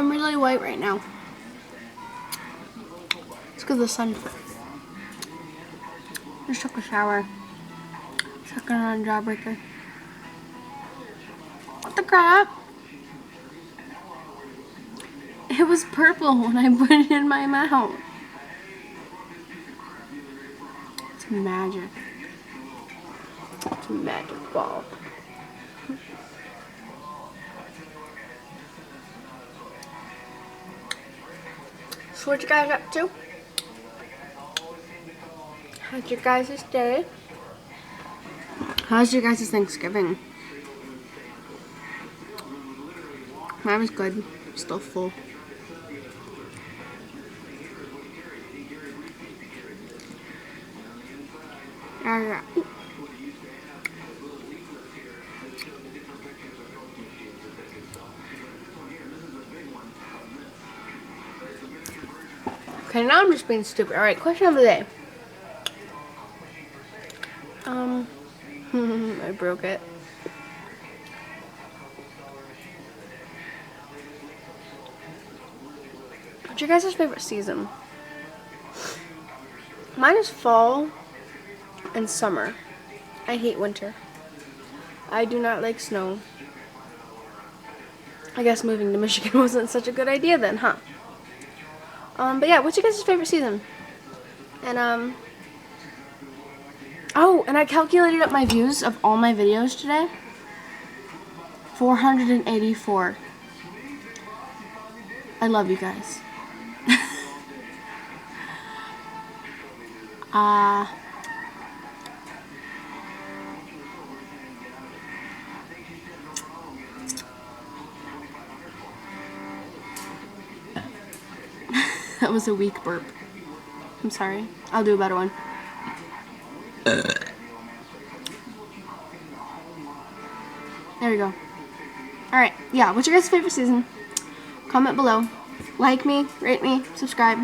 I'm really white right now. It's because of the sun. Just took a shower. Sucking on Jawbreaker. What the crap? It was purple when I put it in my mouth. It's magic. It's a magic ball. So what you guys up to? How's your guys' day? How's your guys' Thanksgiving? Mine was good. Still full. Yeah. Okay, now I'm just being stupid. Alright, question of the day. I broke it. What's your guys' favorite season? Mine is fall and summer. I hate winter. I do not like snow. I guess moving to Michigan wasn't such a good idea then, huh? But yeah, what's your guys' favorite season? And, oh, and I calculated up my views of all my videos today. 484. I love you guys. That was a weak burp. I'm sorry. I'll do a better one. There we go. Alright, yeah, what's your guys' favorite season? Comment below. Like me, rate me, subscribe.